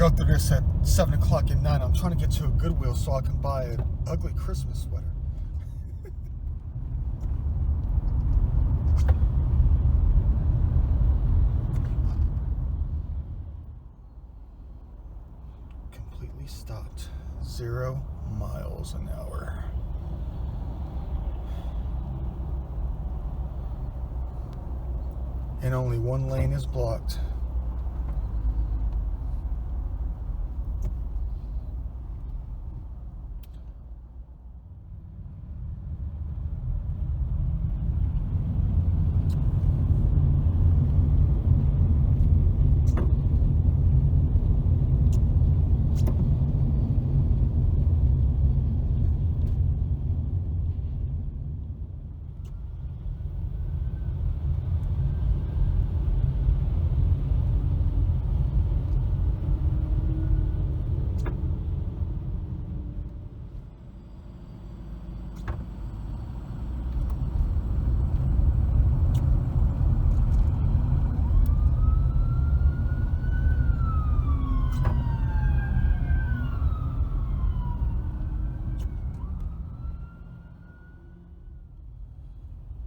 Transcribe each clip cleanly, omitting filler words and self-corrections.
go through this at 7 o'clock at night. I'm trying to get to a Goodwill so I can buy an ugly Christmas sweater. Completely stopped. 0 miles an hour. And only one lane is blocked.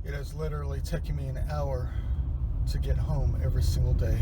It has literally taken me an hour to get home every single day.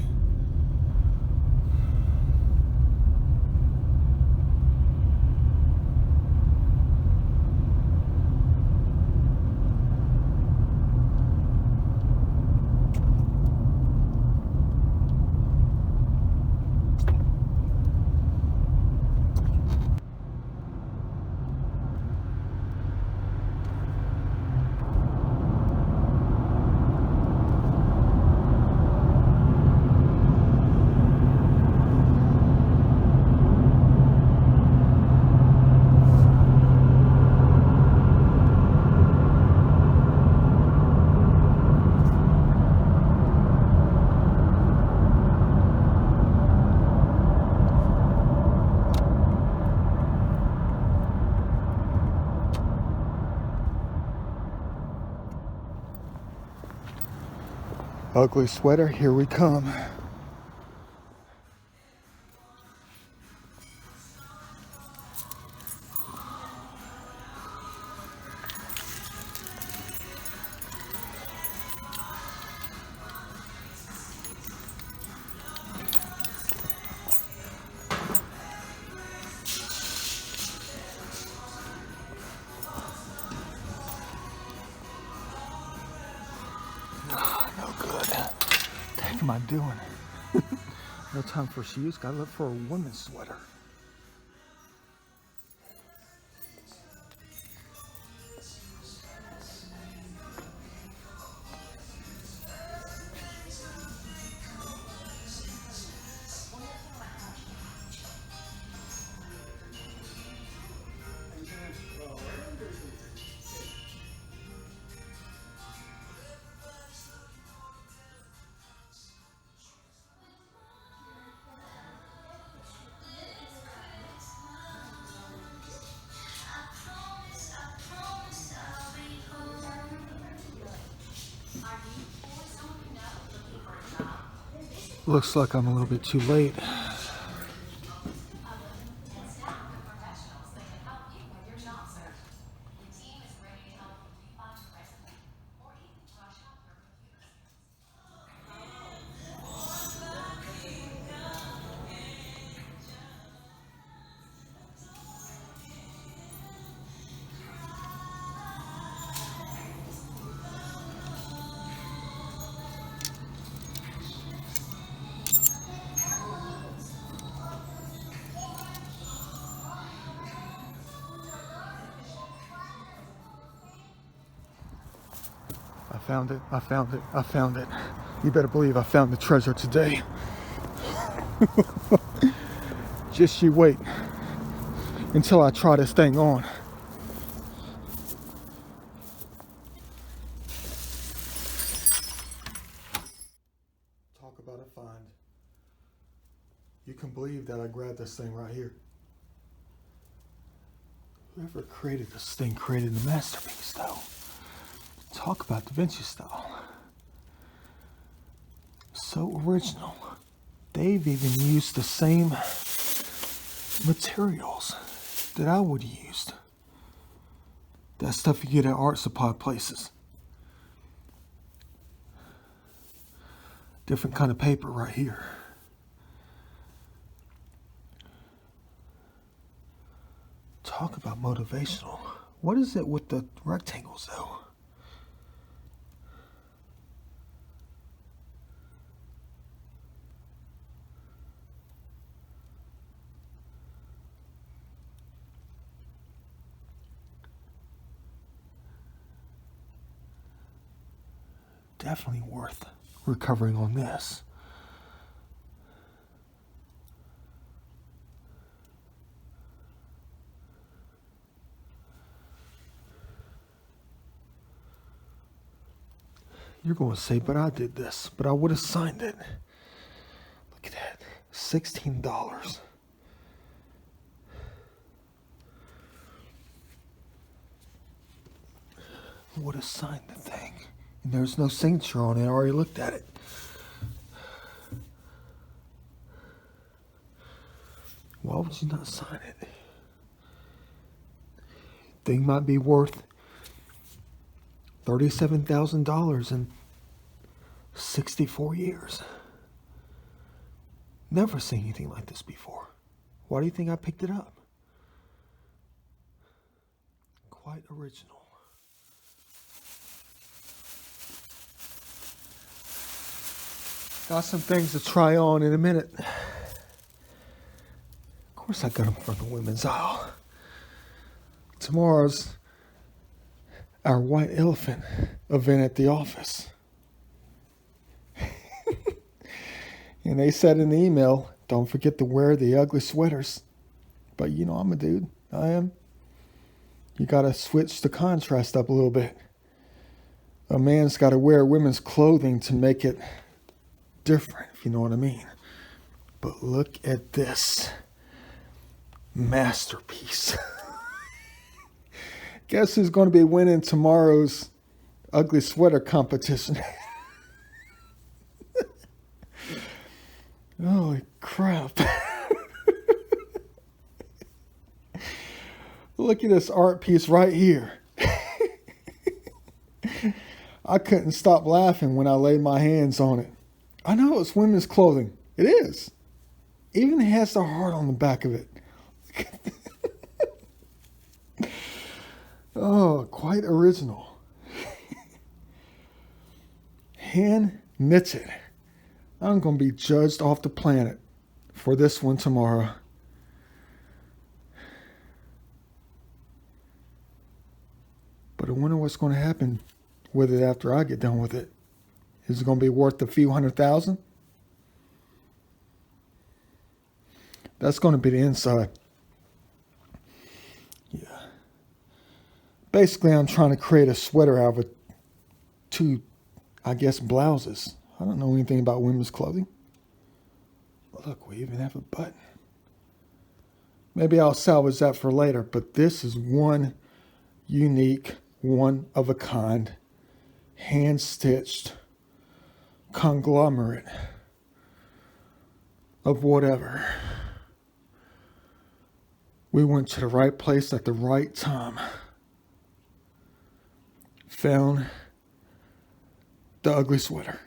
Ugly sweater, here we come. No good. What the heck am I doing? No time for shoes. Gotta look for a woman's sweater. Looks like I'm a little bit too late. I found it. You better believe I found the treasure today. Just you wait until I try this thing on. Talk about a find. You can believe that I grabbed this thing right here. Whoever created this thing created the masterpiece, though. Talk about Da Vinci style. So original. They've even used the same materials that I would have used. That stuff you get at art supply places. Different kind of paper right here. Talk about motivational. What is it with the rectangles though? Definitely worth recovering on this. You're going to say, but I did this, but I would have signed it. Look at that, $16. Would have signed the thing. And there's no signature on it. I already looked at it. Why would you not sign it? Thing might be worth $37,000 in 64 years. Never seen anything like this before. Why do you think I picked it up? Quite original. Got some things to try on in a minute. Of course I got them from the women's aisle. Tomorrow's our white elephant event at the office. And they said in the email, don't forget to wear the ugly sweaters. But you know I'm a dude. I am. You gotta switch the contrast up a little bit. A man's gotta wear women's clothing to make it different, if you know what I mean. But look at this masterpiece. Guess who's going to be winning tomorrow's ugly sweater competition? Holy crap. Look at this art piece right here. I couldn't stop laughing when I laid my hands on it. I know it's women's clothing. It is. Even has the heart on the back of it. Oh, quite original. Hand knitted. I'm going to be judged off the planet for this one tomorrow. But I wonder what's going to happen with it after I get done with it. Is it going to be worth a few $100,000? That's going to be the inside. Yeah. Basically, I'm trying to create a sweater out of two, I guess, blouses. I don't know anything about women's clothing. Look, we even have a button. Maybe I'll salvage that for later, but this is one unique, one of a kind, hand-stitched conglomerate of whatever. We went to the right place at the right time. Found the ugly sweater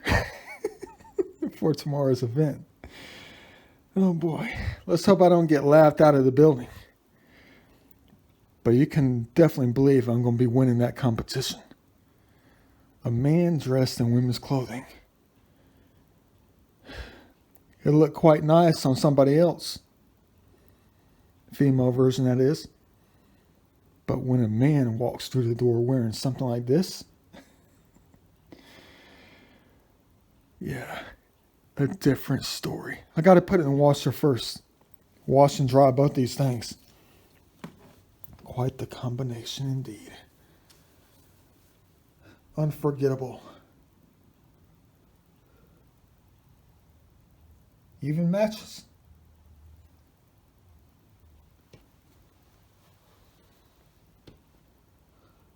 for tomorrow's event. Oh boy. Let's hope I don't get laughed out of the building. But you can definitely believe I'm going to be winning that competition. A man dressed in women's clothing. It'll look quite nice on somebody else. Female version, that is. But when a man walks through the door wearing something like this, yeah, a different story. I got to put it in the washer first. Wash and dry both these things. Quite the combination indeed. Unforgettable. Even matches.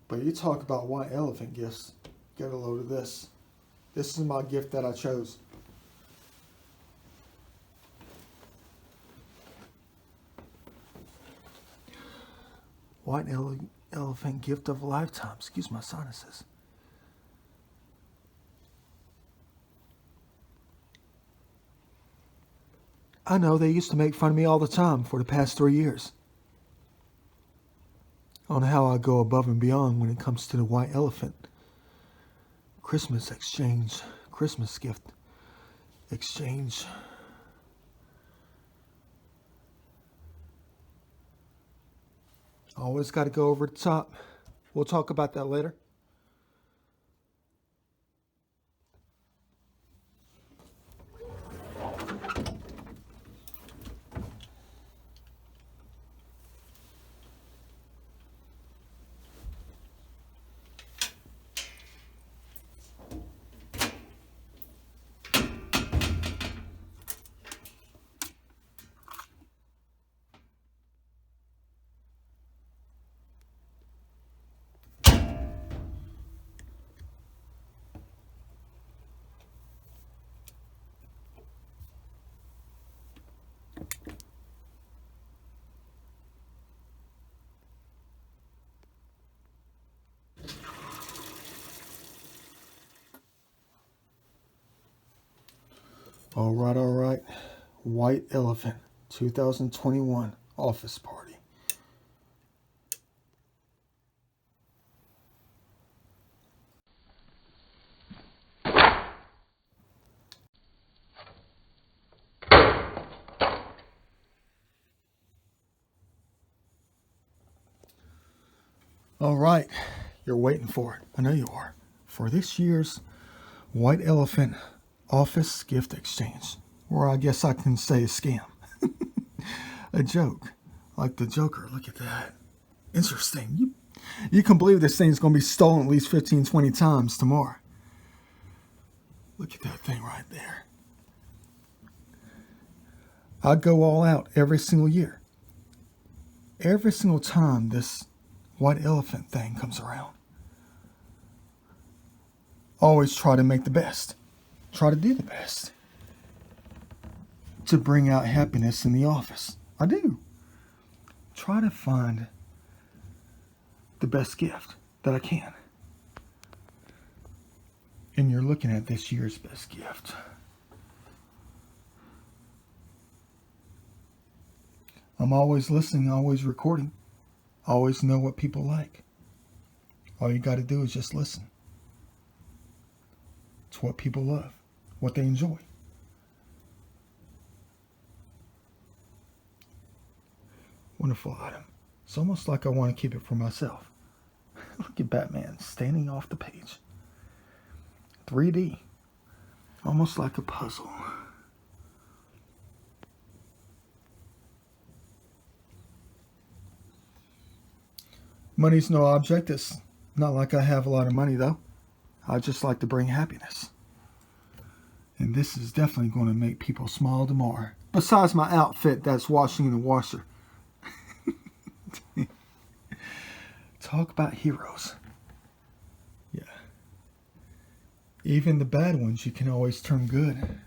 But you talk about white elephant gifts. Get a load of this. This is my gift that I chose. White elephant gift of a lifetime. Excuse my sinuses. I know they used to make fun of me all the time for the past 3 years on how I go above and beyond when it comes to the white elephant. Christmas exchange. Christmas gift exchange. Always got to go over the top. We'll talk about that later. All right. White Elephant 2021 office party. All right, you're waiting for it. I know you are. For this year's White Elephant office gift exchange, or I guess I can say a scam. A joke, like the Joker. Look at that. Interesting. You can believe this thing's going to be stolen at least 15, 20 times tomorrow. Look at that thing right there. I go all out every single year. Every single time this white elephant thing comes around. Always try to make the best. Try to do the best. To bring out happiness in the office. I do. Try to find the best gift that I can. And you're looking at this year's best gift. I'm always listening, always recording. Always know what people like. All you got to do is just listen. It's what people love, what they enjoy. Wonderful item. It's almost like I want to keep it for myself. Look at Batman standing off the page. 3D. Almost like a puzzle. Money's no object. It's not like I have a lot of money, though. I just like to bring happiness. And this is definitely going to make people smile tomorrow. Besides my outfit that's washing in the washer. Talk about heroes. Yeah. Even the bad ones, you can always turn good.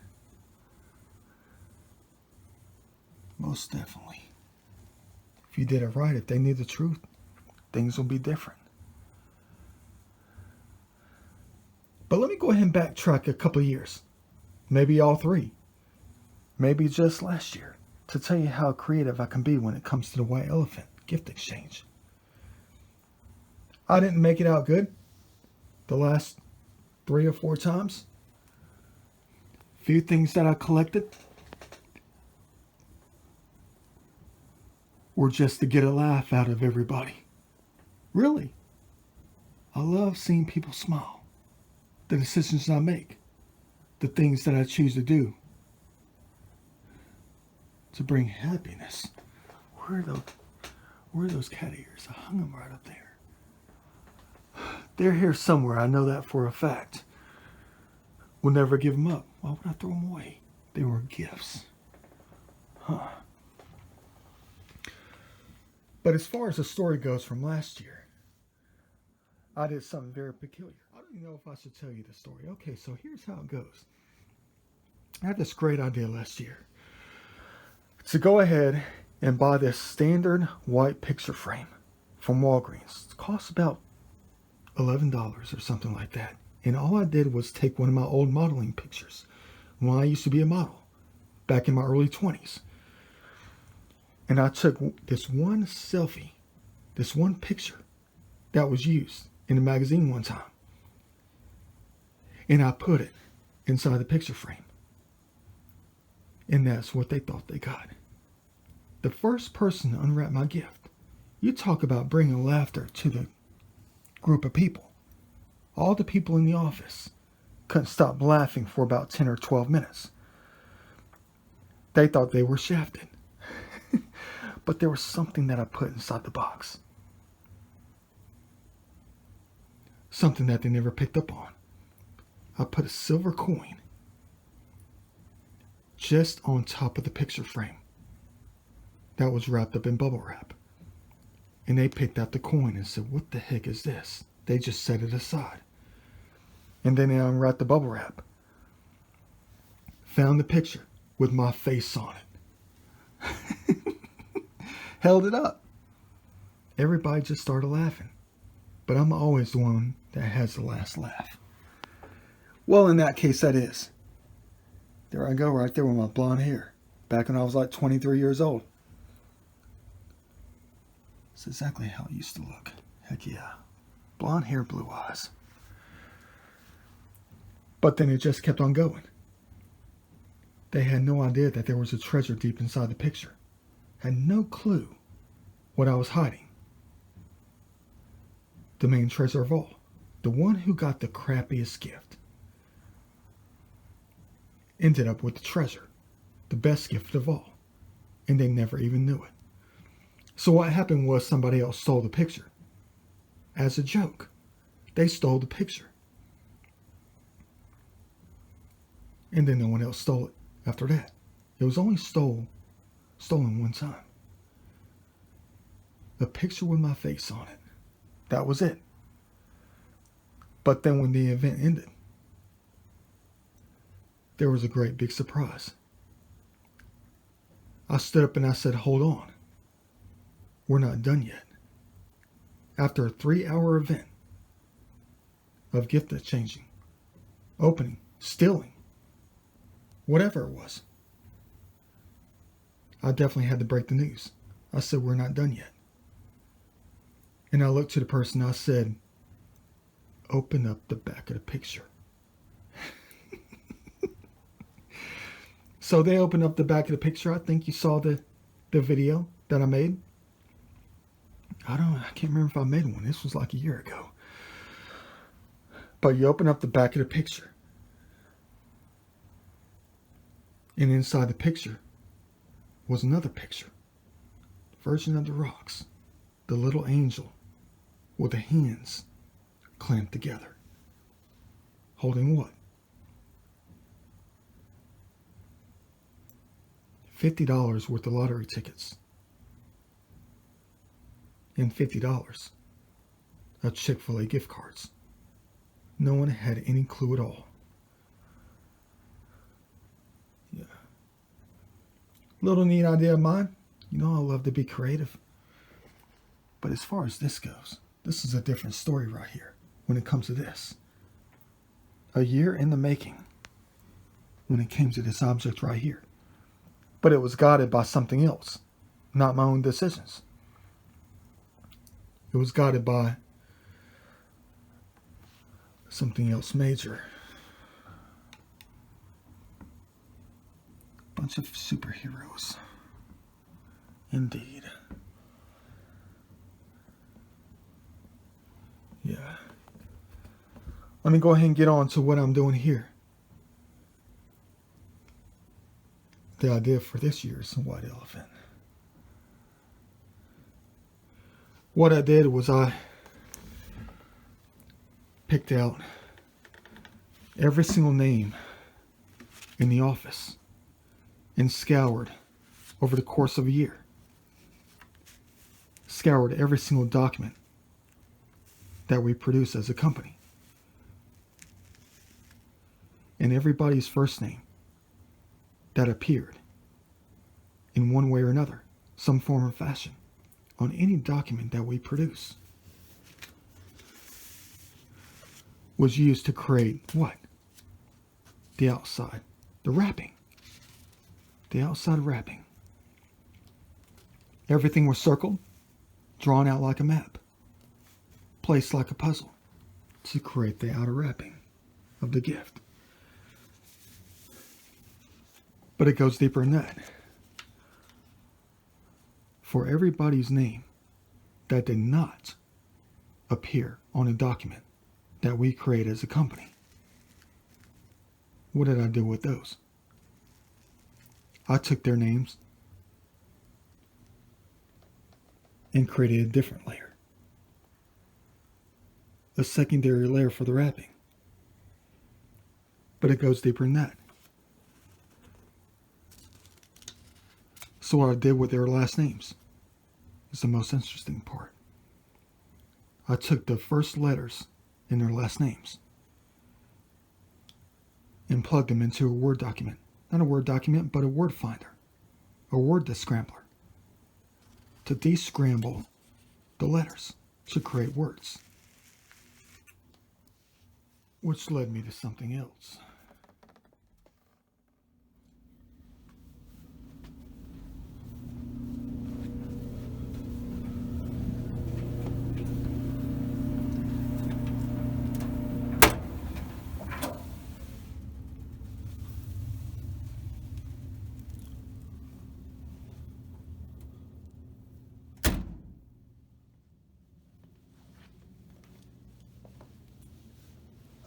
Most definitely. If you did it right, if they knew the truth, things will be different. But let me go ahead and backtrack a couple of years. Maybe all 3. Maybe just last year. To tell you how creative I can be when it comes to the white elephant gift exchange. I didn't make it out good the last 3 or 4 times. Few things that I collected were just to get a laugh out of everybody. Really. I love seeing people smile. The decisions I make. The things that I choose to do. To bring happiness. Where are those cat ears? I hung them right up there. They're here somewhere. I know that for a fact. We'll never give them up. Why would I throw them away? They were gifts. Huh. But as far as the story goes from last year, I did something very peculiar. I don't even know if I should tell you the story. Okay, so here's how it goes. I had this great idea last year to go ahead and buy this standard white picture frame from Walgreens. It cost about $11 or something like that. And all I did was take one of my old modeling pictures when I used to be a model back in my early 20s. And I took this one selfie, this one picture that was used in a magazine one time. And I put it inside the picture frame. And that's what they thought they got. The first person to unwrap my gift. You talk about bringing laughter to the group of people. All the people in the office couldn't stop laughing for about 10 or 12 minutes. They thought they were shafted. But there was something that I put inside the box. Something that they never picked up on. I put a silver coin just on top of the picture frame that was wrapped up in bubble wrap. And they picked out the coin and said, "What the heck is this?" They just set it aside. And then they unwrapped the bubble wrap. Found the picture with my face on it. Held it up. Everybody just started laughing. But I'm always the one that has the last laugh. Well, in that case, that is. There I go right there with my blonde hair. Back when I was like 23 years old. It's exactly how it used to look. Heck yeah. Blonde hair, blue eyes. But then it just kept on going. They had no idea that there was a treasure deep inside the picture. Had no clue what I was hiding. The main treasure of all. The one who got the crappiest gift. Ended up with the treasure. The best gift of all. And they never even knew it. So what happened was somebody else stole the picture. As a joke. They stole the picture. And then no one else stole it after that. It was only stolen one time. The picture with my face on it. That was it. But then when the event ended, there was a great big surprise. I stood up and I said, "Hold on. We're not done yet." After a 3-hour event of gift exchanging, opening, stealing, whatever it was, I definitely had to break the news. I said, "We're not done yet." And I looked to the person, I said, "Open up the back of the picture." So they opened up the back of the picture. I think you saw the video that I made. I can't remember if I made one. This was like a year ago. But you open up the back of the picture. And inside the picture was another picture. Virgin of the Rocks. The little angel with the hands clamped together. Holding what? $50 worth of lottery tickets. And $50 of Chick-fil-A gift cards. No one had any clue at all. Yeah. Little neat idea of mine. You know I love to be creative. But as far as this goes, this is a different story right here when it comes to this. A year in the making when it came to this object right here. But it was guided by something else, not my own decisions. It was guided by something else major. Bunch of superheroes. Indeed. Yeah. Let me go ahead and get on to what I'm doing here. The idea for this year's White Elephant. What I did was I picked out every single name in the office and scoured over the course of a year. Scoured every single document that we produce as a company. And everybody's first name that appeared in one way or another, some form or fashion, on any document that we produce was used to create what? The outside, the wrapping. The outside wrapping. Everything was circled, drawn out like a map, placed like a puzzle to create the outer wrapping of the gift. But it goes deeper than that. For everybody's name that did not appear on a document that we create as a company, what did I do with those? I took their names and created a different layer. A secondary layer for the wrapping. But it goes deeper than that. So what I did with their last names is the most interesting part. I took the first letters in their last names and plugged them into a Word document. Not a Word document, but a word finder. A word descrambler. To descramble the letters to create words. Which led me to something else.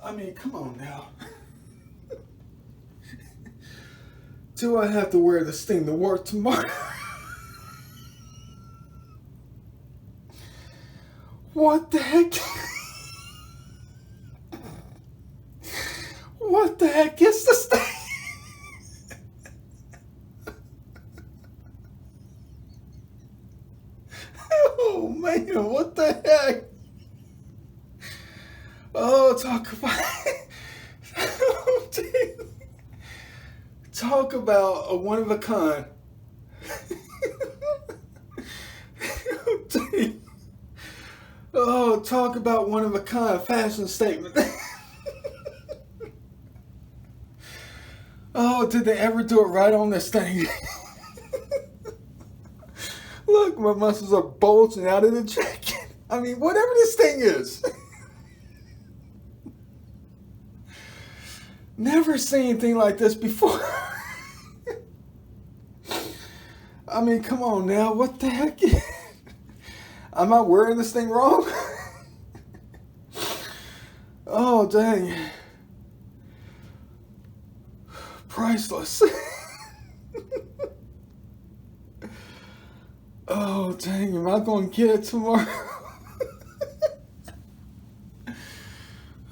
I mean, come on now. Do I have to wear this thing to work tomorrow? What the heck? What the heck is this thing? Oh man, what the heck? Oh, talk about oh, talk about a one of a kind. Oh, talk about one of a kind fashion statement. Oh, did they ever do it right on this thing? Look, my muscles are bulging out of the jacket. I mean, whatever this thing is. Never seen anything like this before. I mean, come on now. What the heck? Am I wearing this thing wrong? Oh, dang. Priceless. Oh, dang. Am I going to get it tomorrow?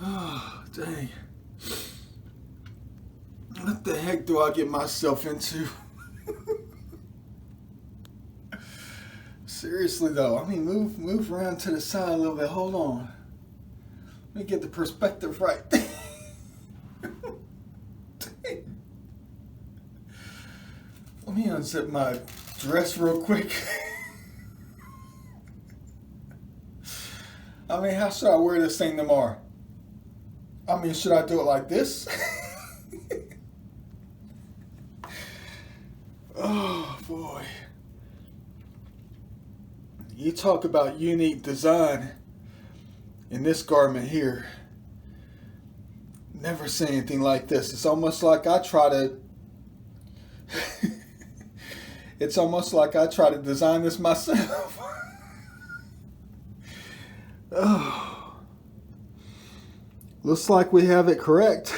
Oh, dang. What the heck do I get myself into? Seriously though, I mean, move around to the side a little bit. Hold on. Let me get the perspective right. Let me unzip my dress real quick. I mean, how should I wear this thing tomorrow? I mean, should I do it like this? Oh boy. You talk about unique design in this garment here. Never seen anything like this. It's almost like I try to it's almost like I try to design this myself. Oh. Looks like we have it correct.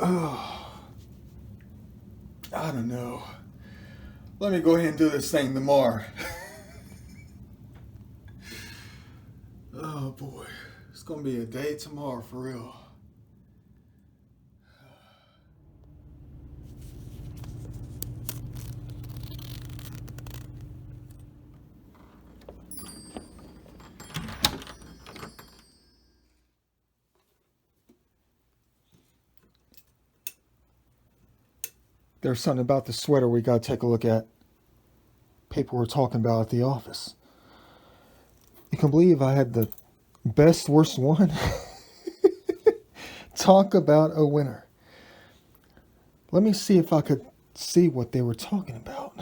Oh, I don't know. Let me go ahead and do this thing tomorrow. Oh boy, it's gonna be a day tomorrow for real. There's something about the sweater we got to take a look at. People were talking about at the office. You can believe I had the best, worst one? Talk about a winner. Let me see if I could see what they were talking about.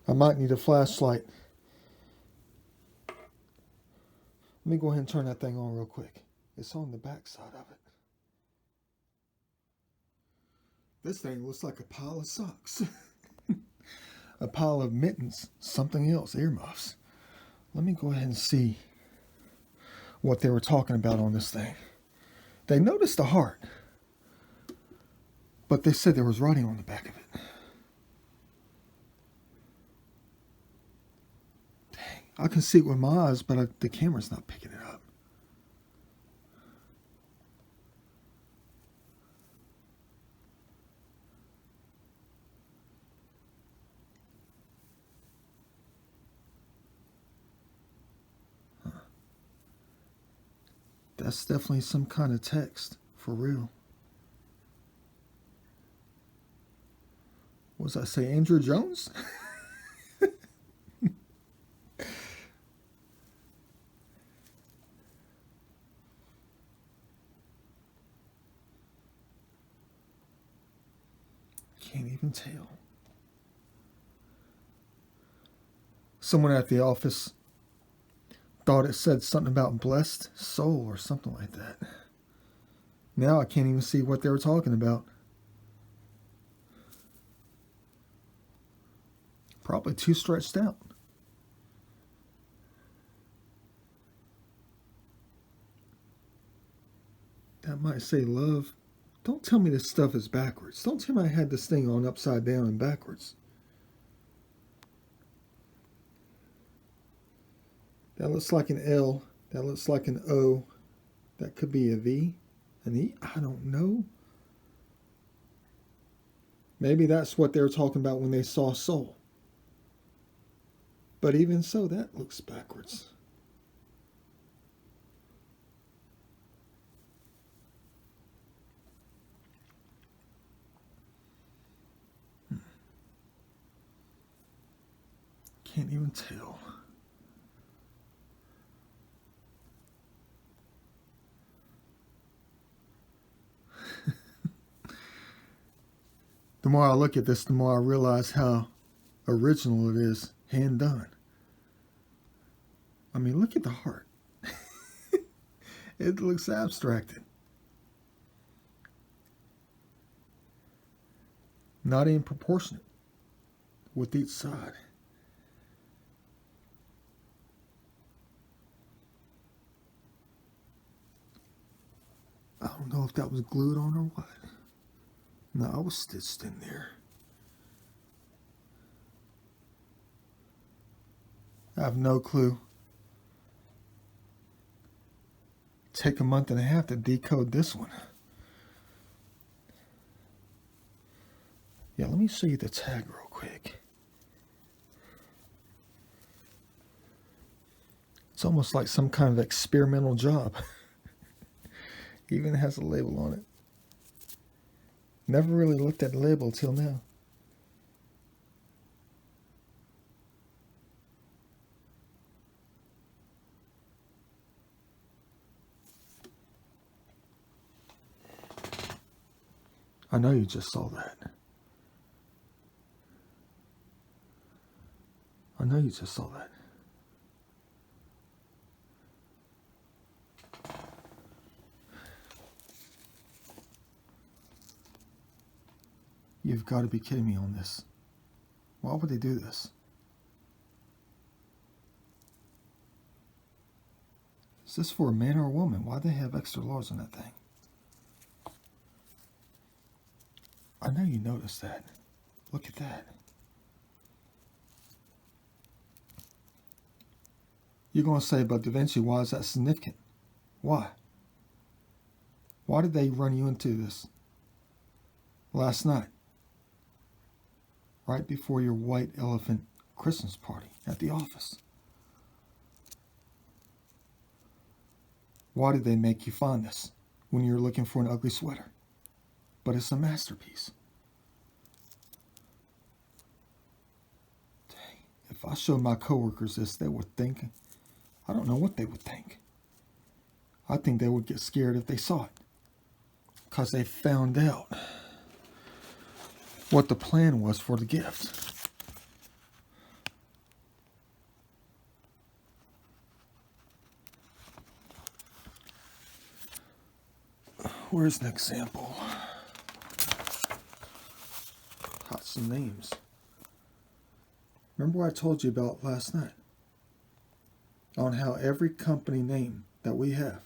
I might need a flashlight. Let me go ahead and turn that thing on real quick. It's on the back side of it. This thing looks like a pile of socks. A pile of mittens. Something else. Earmuffs. Let me go ahead and see what they were talking about on this thing. They noticed the heart, but they said there was writing on the back of it. Dang, I can see it with my eyes, but the camera's not picking it up. That's definitely some kind of text, for real. What does that say, Andrew Jones? Can't even tell. Someone at the office thought it said something about blessed soul or something like that. Now I can't even see what they were talking about. Probably too stretched out. That might say love. Don't tell me this stuff is backwards. Don't tell me I had this thing on upside down and backwards. That looks like an L. That looks like an O. That could be a V. An E? I don't know. Maybe that's what they were talking about when they saw soul. But even so, that looks backwards. Can't even tell. The more I look at this, the more I realize how original it is, hand done. I mean, look at the heart. It looks abstracted. Not even proportionate with each side. I don't know if that was glued on or what. No, I was stitched in there. I have no clue. Take a month and a half to decode this one. Yeah, let me show you the tag real quick. It's almost like some kind of experimental job. Even has a label on it. Never really looked at the label till now. I know you just saw that. I know you just saw that. You've got to be kidding me on this. Why would they do this? Is this for a man or a woman? Why do they have extra large on that thing? I know you noticed that. Look at that. You're going to say, but Da Vinci, why is that significant? Why? Why did they run you into this last night? Right before your white elephant Christmas party at the office. Why did they make you find this when you're looking for an ugly sweater? But it's a masterpiece. Dang, if I showed my coworkers this, they would think, I don't know what they would think. I think they would get scared if they saw it. Because they found out what the plan was for the gift. Where's an example? Got some names. Remember what I told you about last night? On how every company name that we have,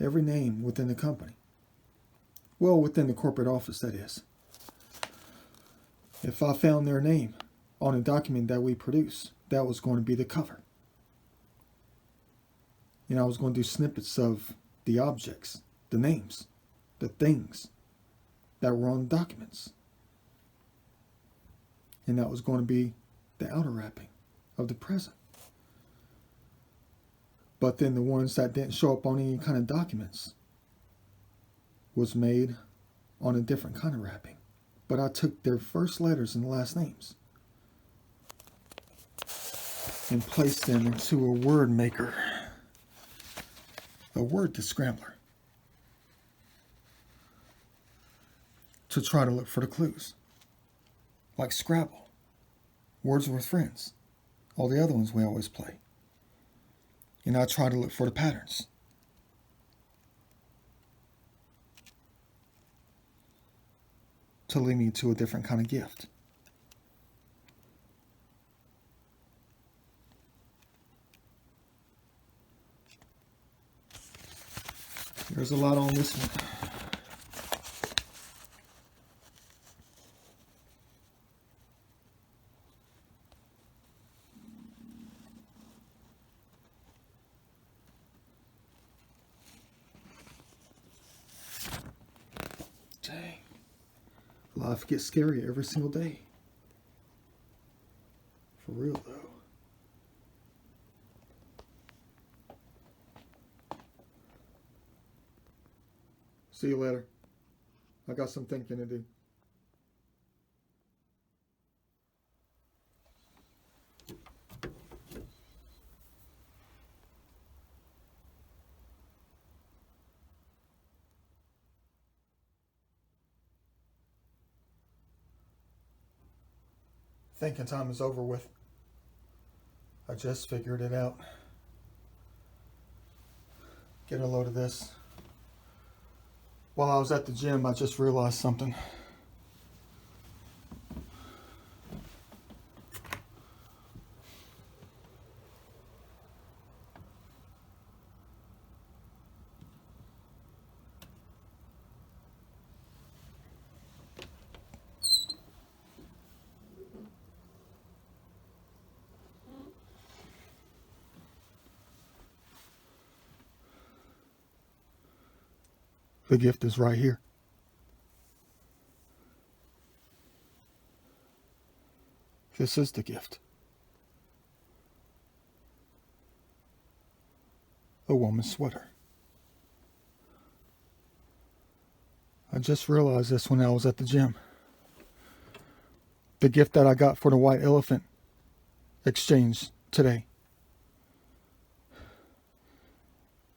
every name within the company, well, within the corporate office, that is. If I found their name on a document that we produce, that was going to be the cover. I was going to do snippets of the objects, the names, the things that were on the documents. And that was going to be the outer wrapping of the present. But then the ones that didn't show up on any kind of documents was made on a different kind of wrapping. But I took their first letters and last names and placed them into a word maker, a word descrambler, to try to look for the clues. Like Scrabble, Words with Friends, all the other ones we always play. I try to look for the patterns. To lead me to a different kind of gift. There's a lot on this one. Dang. Life gets scary every single day. For real, though. See you later. I got some thinking to do. Thinking time is over with. I just figured it out. Get a load of this. While I was at the gym, I just realized something. The gift is right here. This is the gift. A woman's sweater. I just realized this when I was at the gym. The gift that I got for the White Elephant exchange today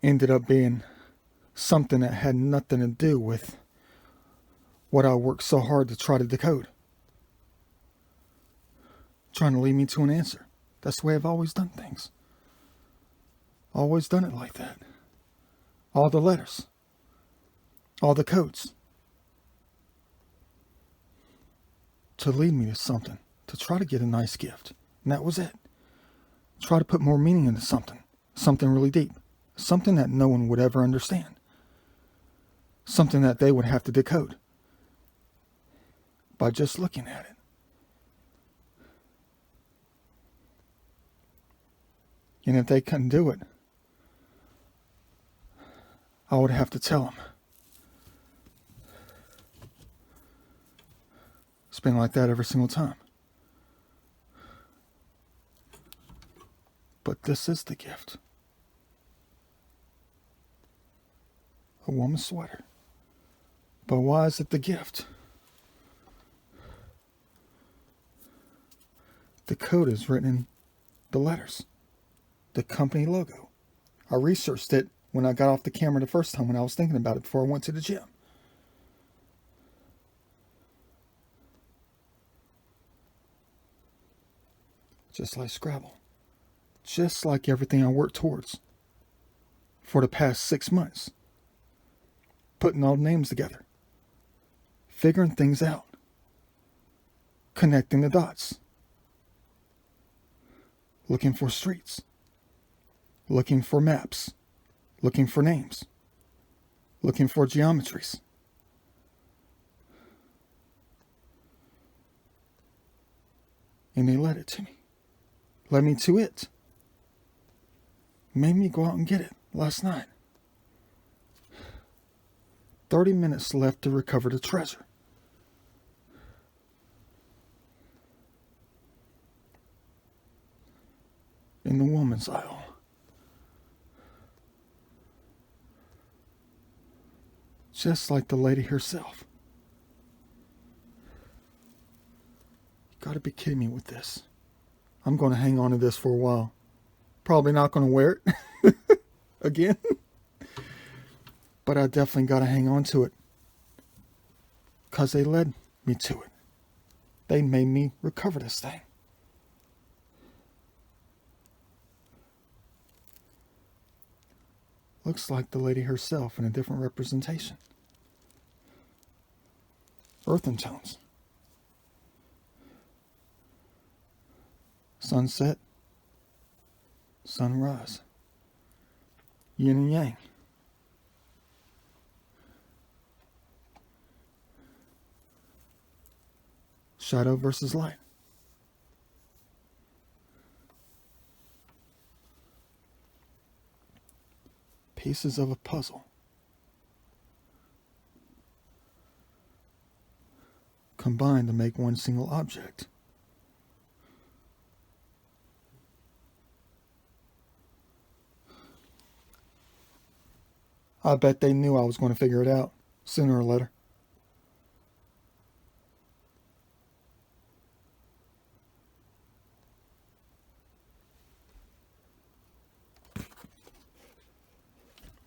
ended up being something that had nothing to do with what I worked so hard to try to decode. Trying to lead me to an answer. That's the way I've always done things. Always done it like that. All the letters. All the codes. To lead me to something. To try to get a nice gift. And that was it. Try to put more meaning into something. Something really deep. Something that no one would ever understand. Something that they would have to decode by just looking at it. And if they couldn't do it, I would have to tell them. It's been like that every single time. But this is the gift. A woman's sweater. But why is it the gift? The code is written in the letters. The company logo. I researched it when I got off the camera the first time when I was thinking about it before I went to the gym. Just like Scrabble. Just like everything I worked towards for the past 6 months. Putting all the names together. Figuring things out. Connecting the dots. Looking for streets. Looking for maps. Looking for names. Looking for geometries. And they led it to me. Led me to it. Made me go out and get it last night. 30 minutes left to recover the treasure. In the woman's aisle. Just like the lady herself. You gotta be kidding me with this. I'm gonna hang on to this for a while. Probably not gonna wear it again. But I definitely gotta hang on to it. 'Cause they led me to it. They made me recover this thing. Looks like the lady herself in a different representation. Earthen tones. Sunset. Sunrise. Yin and yang. Shadow versus light. Pieces of a puzzle. Combined to make one single object. I bet they knew I was going to figure it out sooner or later.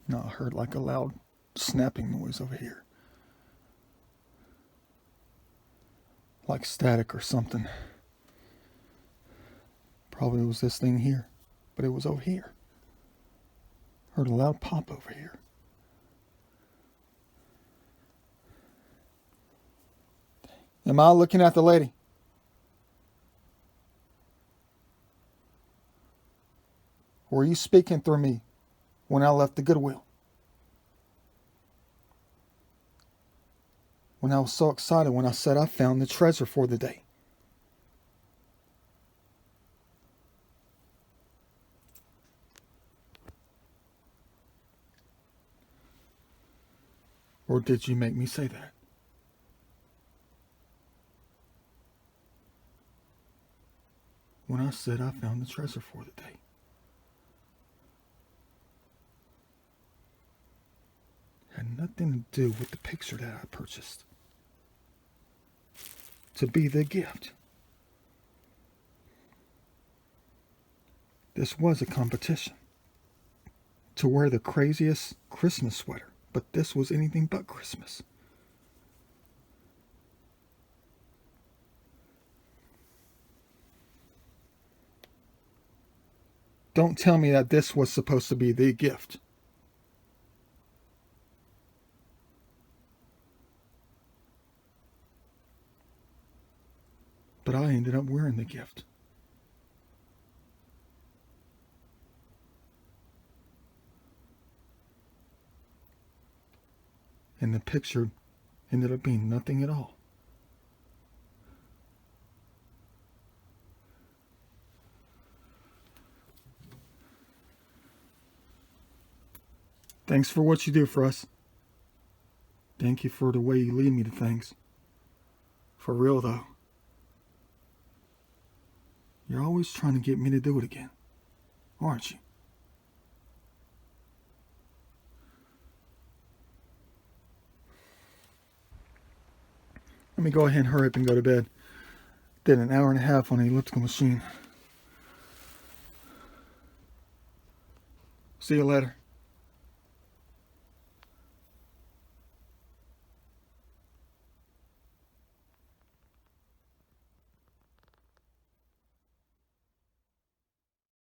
No, I heard like a loud snapping noise over here. Like static or something. Probably was this thing here, but it was over here. Heard a loud pop over here. Am I looking at the lady? Were you speaking through me when I left the Goodwill? When I was so excited when I said I found the treasure for the day. Or did you make me say that? When I said I found the treasure for the day. Had nothing to do with the picture that I purchased. To be the gift. This was a competition. To wear the craziest Christmas sweater. But this was anything but Christmas. Don't tell me that this was supposed to be the gift. But I ended up wearing the gift. And the picture ended up being nothing at all. Thanks for what you do for us. Thank you for the way you lead me to things. For real though. You're always trying to get me to do it again, aren't you? Let me go ahead and hurry up and go to bed. Did an hour and a half on the elliptical machine. See you later.